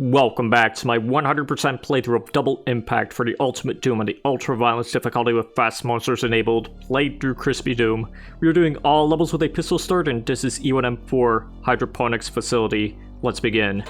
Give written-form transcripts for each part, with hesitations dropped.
Welcome back to my 100% playthrough of Double Impact for the Ultimate Doom on the Ultra Violence difficulty with Fast Monsters enabled, played through Crispy Doom. We are doing all levels with a pistol start, and this is E1M4 Hydroponics Facility. Let's begin.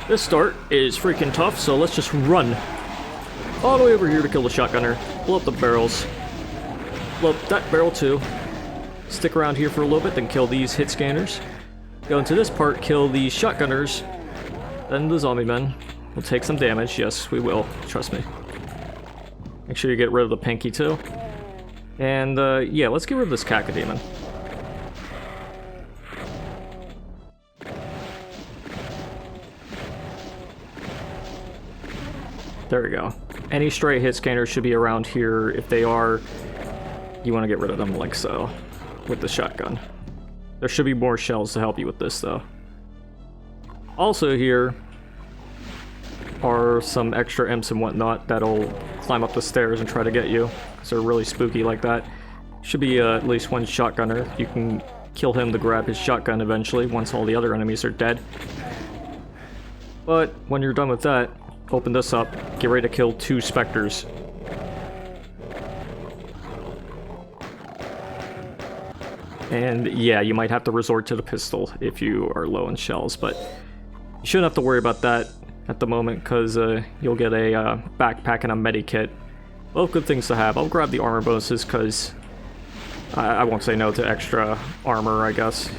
This start is freaking tough, so let's just run all the way over here to kill the shotgunner. Blow up the barrels. Blow up that barrel too. Stick around here for a little bit, then kill these hit scanners. Go into this part, kill these shotgunners. Then the zombie men will take some damage. Yes, we will. Trust me. Make sure you get rid of the pinky too. And yeah, let's get rid of this cacodemon. There we go. Any stray hit scanners should be around here. If they are, you want to get rid of them like so with the shotgun. There should be more shells to help you with this though. Also here are some extra imps and whatnot that'll climb up the stairs and try to get you, because they're really spooky like that. Should be at least one shotgunner. You can kill him to grab his shotgun eventually once all the other enemies are dead. But when you're done with that, open this up, get ready to kill 2 specters. And yeah, you might have to resort to the pistol if you are low in shells, but you shouldn't have to worry about that at the moment, because you'll get a backpack and a medikit. Both good things to have. I'll grab the armor bonuses, because I won't say no to extra armor, I guess.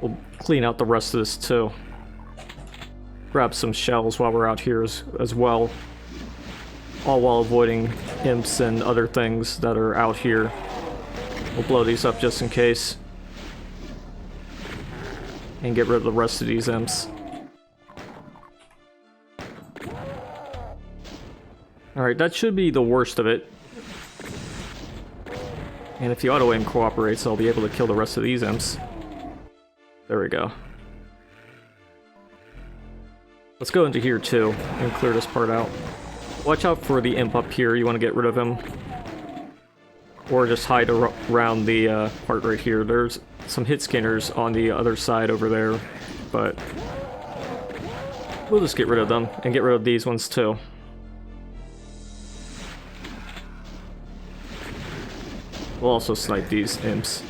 We'll clean out the rest of this too. Grab some shells while we're out here as well. All while avoiding imps and other things that are out here. We'll blow these up just in case. And get rid of the rest of these imps. Alright, that should be the worst of it. And if the auto-aim cooperates, I'll be able to kill the rest of these imps. There we go. Let's go into here too, and clear this part out. Watch out for the imp up here, you want to get rid of him. Or just hide around the part right here. There's some hit scanners on the other side over there, but we'll just get rid of them, and get rid of these ones too. We'll also snipe these imps.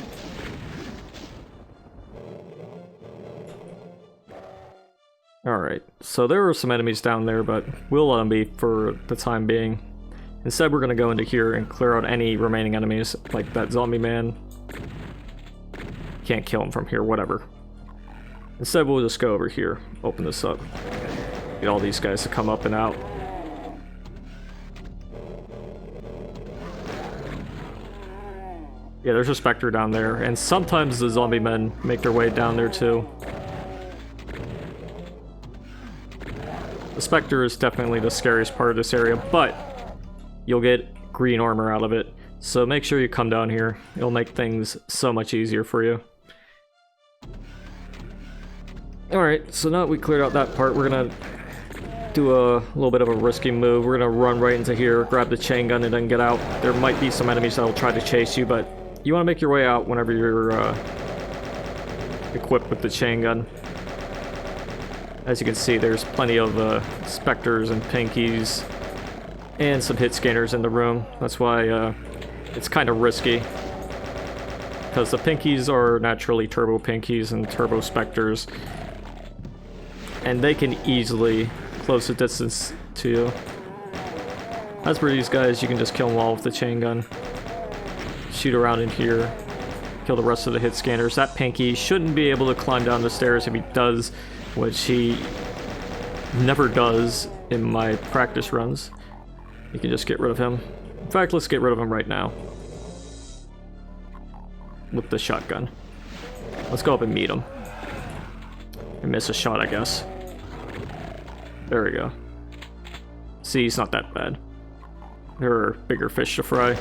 Alright, so there are some enemies down there, but we'll let them be for the time being. Instead, we're going to go into here and clear out any remaining enemies, like that zombie man. Can't kill him from here, whatever. Instead, we'll just go over here, open this up. Get all these guys to come up and out. Yeah, there's a specter down there, and sometimes the zombie men make their way down there too. The specter is definitely the scariest part of this area, but you'll get green armor out of it, so make sure you come down here. It'll make things so much easier for you. Alright, so now that we cleared out that part, we're gonna do a little bit of a risky move. We're gonna run right into here, grab the chain gun, and then get out. There might be some enemies that will try to chase you, but you want to make your way out whenever you're equipped with the chain gun. As you can see, there's plenty of specters and pinkies and some hit scanners in the room. That's why it's kind of risky, because the pinkies are naturally turbo pinkies and turbo specters, and they can easily close the distance to you. As for these guys, you can just kill them all with the chain gun. Shoot around in here, kill the rest of the hit scanners. That pinky shouldn't be able to climb down the stairs. If he does, which he never does in my practice runs, you can just get rid of him. In fact, let's get rid of him right now with the shotgun. Let's go up and meet him. And miss a shot, I guess. There we go. See, he's not that bad. There are bigger fish to fry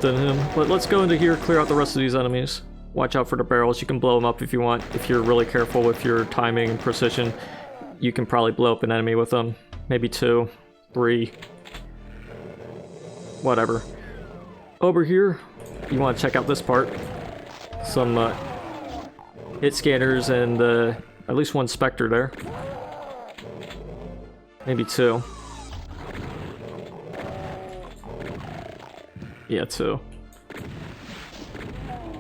than him. But let's go into here, clear out the rest of these enemies. Watch out for the barrels. You can blow them up if you want. If you're really careful with your timing and precision, you can probably blow up an enemy with them. Maybe 2, 3. Whatever. Over here, you want to check out this part. Some hit scanners and at least one Spectre there. Maybe two. Yeah, two.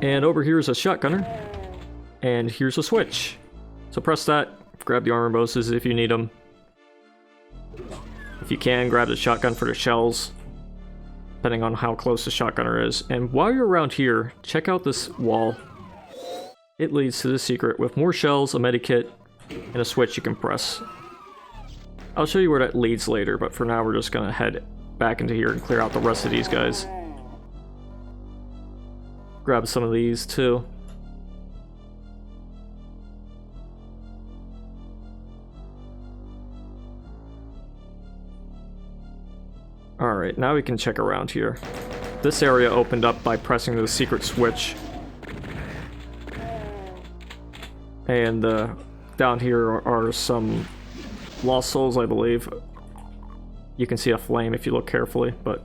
And over here is a shotgunner. And here's a switch. So press that, grab the armor bonuses if you need them. If you can, grab the shotgun for the shells, depending on how close the shotgunner is. And while you're around here, check out this wall. It leads to the secret with more shells, a medikit, and a switch you can press. I'll show you where that leads later, but for now we're just gonna head back into here and clear out the rest of these guys. Grab some of these too. Alright, now we can check around here. This area opened up by pressing the secret switch. And down here are some lost souls, I believe. You can see a flame if you look carefully, but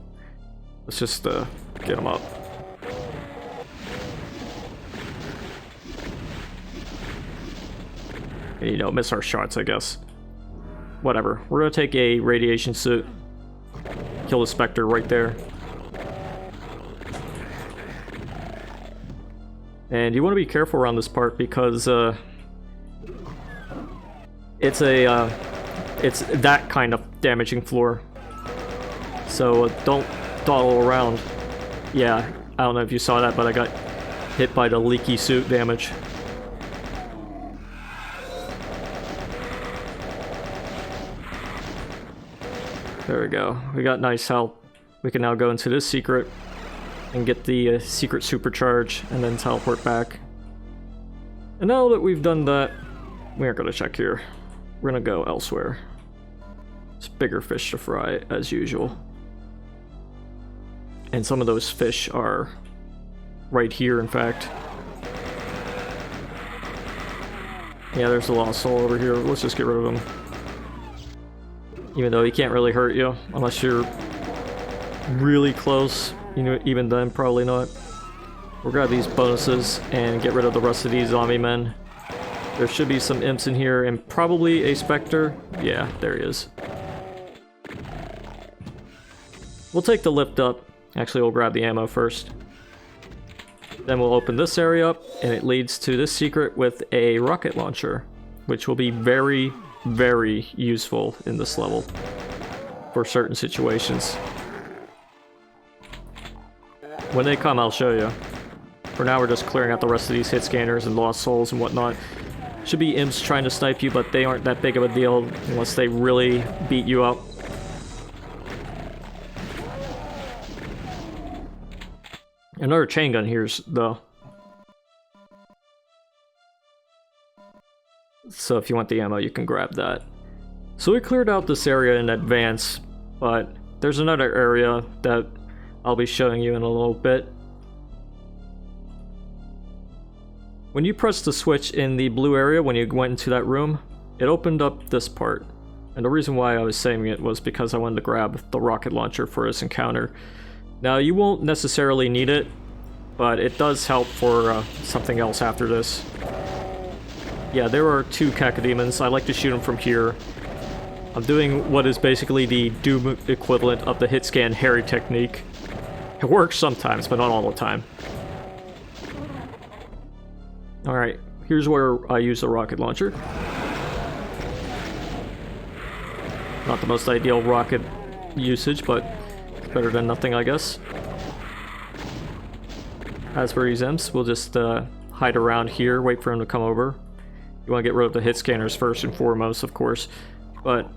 let's just get them up. And, you know, miss our shots, I guess. Whatever. We're gonna take a radiation suit. Kill the Spectre right there. And you want to be careful around this part because it's that kind of damaging floor. So don't dawdle around. Yeah, I don't know if you saw that, but I got hit by the leaky suit damage. There we go. We got nice health. We can now go into this secret and get the secret supercharge and then teleport back. And now that we've done that, we aren't going to check here. We're going to go elsewhere. It's bigger fish to fry, as usual. And some of those fish are right here, in fact. Yeah, there's a lost soul over here. Let's just get rid of him. Even though he can't really hurt you, unless you're really close. You know, even then, probably not. We'll grab these bonuses and get rid of the rest of these zombie men. There should be some imps in here, and probably a Spectre. Yeah, there he is. We'll take the lift up. Actually, we'll grab the ammo first. Then we'll open this area up, and it leads to this secret with a rocket launcher, which will be very, very useful in this level for certain situations. When they come, I'll show you. For now, we're just clearing out the rest of these hit scanners and lost souls and whatnot. Should be imps trying to snipe you, but they aren't that big of a deal unless they really beat you up. Another chain gun here's though. So if you want the ammo, you can grab that. So we cleared out this area in advance, but there's another area that I'll be showing you in a little bit. When you press the switch in the blue area when you went into that room, it opened up this part. And the reason why I was saving it was because I wanted to grab the rocket launcher for this encounter. Now you won't necessarily need it, but it does help for something else after this. Yeah, there are two cacodemons. I like to shoot them from here. I'm doing what is basically the Doom equivalent of the hit scan Harry technique. It works sometimes, but not all the time. Alright, here's where I use the rocket launcher. Not the most ideal rocket usage, but it's better than nothing, I guess. As for these imps, we'll just hide around here, wait for him to come over. You want to get rid of the hit scanners first and foremost, of course, but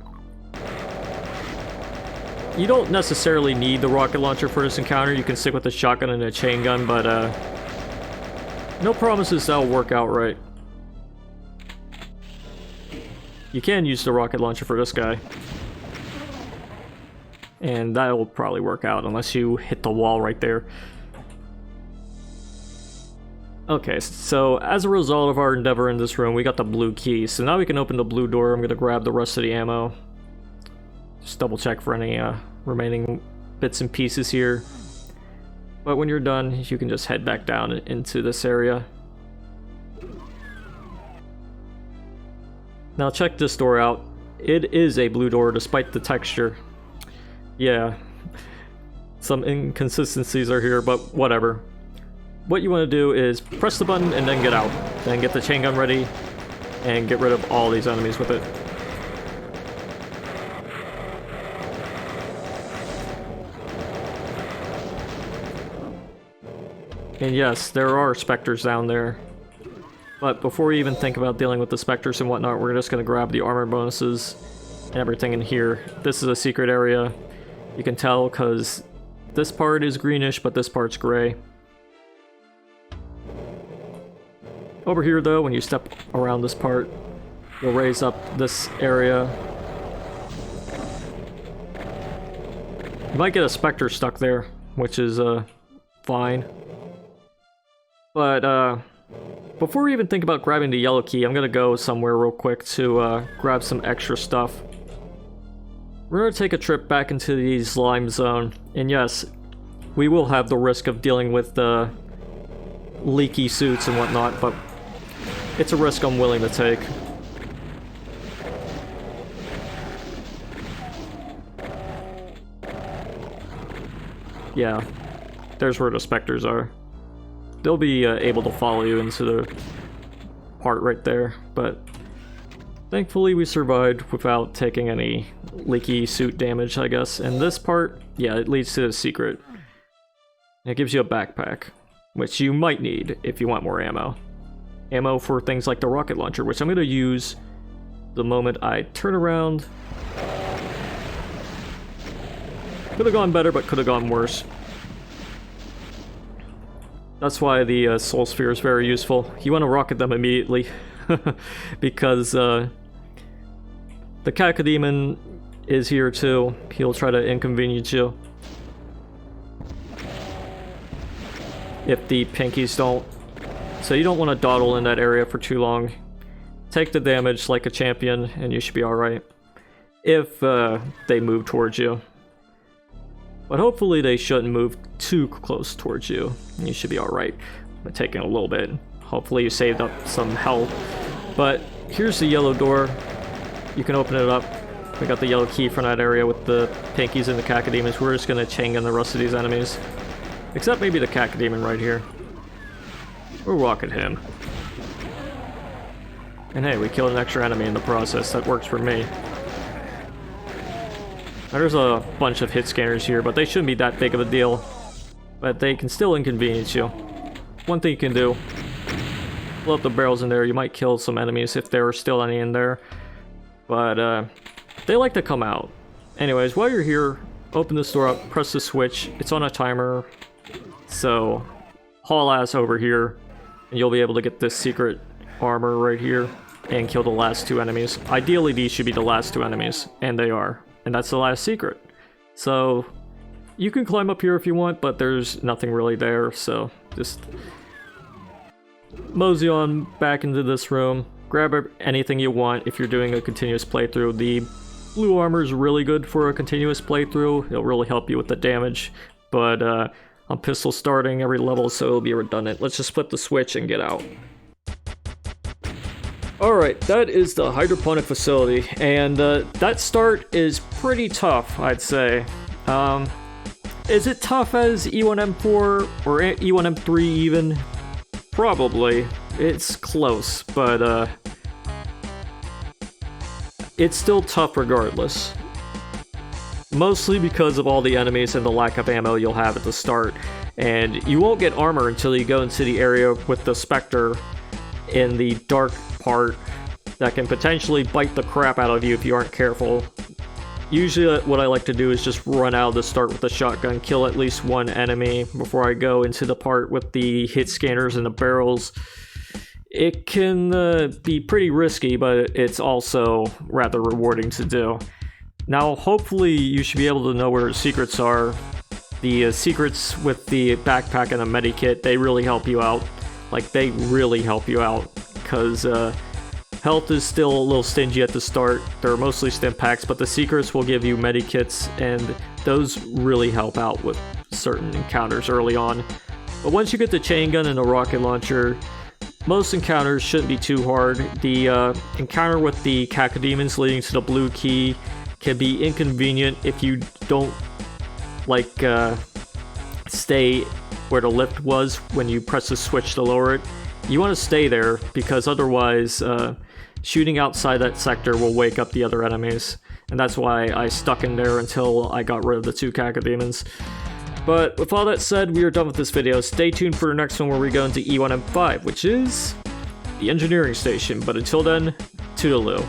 you don't necessarily need the rocket launcher for this encounter. You can stick with the shotgun and a chain gun, but no promises that'll work out right. You can use the rocket launcher for this guy, and that'll probably work out unless you hit the wall right there. Okay, so as a result of our endeavor in this room, we got the blue key. So now we can open the blue door. I'm going to grab the rest of the ammo. Just double check for any remaining bits and pieces here. But when you're done, you can just head back down into this area. Now check this door out. It is a blue door despite the texture. Yeah, some inconsistencies are here, but whatever. What you want to do is press the button and then get out. Then get the chain gun ready and get rid of all these enemies with it. And yes, there are specters down there. But before we even think about dealing with the specters and whatnot, we're just going to grab the armor bonuses and everything in here. This is a secret area. You can tell because this part is greenish, but this part's gray. Over here though, when you step around this part, you'll raise up this area. You might get a specter stuck there, which is fine. But before we even think about grabbing the yellow key, I'm gonna go somewhere real quick to grab some extra stuff. We're gonna take a trip back into the slime zone, and yes, we will have the risk of dealing with the leaky suits and whatnot, but it's a risk I'm willing to take. Yeah, there's where the specters are. They'll be able to follow you into the part right there, but thankfully we survived without taking any leaky suit damage, I guess. And this part, yeah, it leads to the secret. It gives you a backpack, which you might need if you want more ammo. Ammo for things like the rocket launcher, which I'm going to use the moment I turn around. Could have gone better, but could have gone worse. That's why the soul sphere is very useful. You want to rocket them immediately, because the cacodemon is here too. He'll try to inconvenience you if the pinkies don't. So you don't want to dawdle in that area for too long. Take the damage like a champion and you should be alright. If they move towards you. But hopefully they shouldn't move too close towards you. You should be alright. But taking a little bit. Hopefully you saved up some health. But here's the yellow door. You can open it up. We got the yellow key from that area with the pinkies and the cacodemons. We're just going to chain gun the rest of these enemies. Except maybe the cacodemon right here. We'll rocket him. And hey, we killed an extra enemy in the process. That works for me. There's a bunch of hit scanners here, but they shouldn't be that big of a deal. But they can still inconvenience you. One thing you can do, blow up the barrels in there. You might kill some enemies if there are still any in there. But they like to come out. Anyways, while you're here, open this door up, press the switch. It's on a timer. So, haul ass over here, and you'll be able to get this secret armor right here and kill the last two enemies. Ideally, these should be the last two enemies, and they are. And that's the last secret. So, you can climb up here if you want, but there's nothing really there, so just mosey on back into this room. Grab anything you want if you're doing a continuous playthrough. The blue armor is really good for a continuous playthrough. It'll really help you with the damage, but I'm pistol starting every level, so it'll be redundant. Let's just flip the switch and get out. Alright, that is the Hydroponic Facility, and that start is pretty tough, I'd say. Is it tough as E1M4 or E1M3 even? Probably. It's close, but it's still tough regardless. Mostly because of all the enemies and the lack of ammo you'll have at the start. And you won't get armor until you go into the area with the Spectre in the dark part that can potentially bite the crap out of you if you aren't careful. Usually what I like to do is just run out of the start with the shotgun, kill at least one enemy before I go into the part with the hit scanners and the barrels. It can be pretty risky, but it's also rather rewarding to do. Now, hopefully you should be able to know where the secrets are. The secrets with the backpack and the medikit, they really help you out. Like, they really help you out, because health is still a little stingy at the start. They're mostly stim packs, but the secrets will give you medikits, and those really help out with certain encounters early on. But once you get the chain gun and the rocket launcher, most encounters shouldn't be too hard. The encounter with the cacodemons leading to the blue key can be inconvenient if you don't like stay where the lift was when you press the switch to lower it. You want to stay there because otherwise shooting outside that sector will wake up the other enemies, and that's why I stuck in there until I got rid of the 2 cacodemons. But with all that said, we are done with this video. Stay tuned for the next one where we go into E1M4, which is the engineering station. But until then, toodaloo.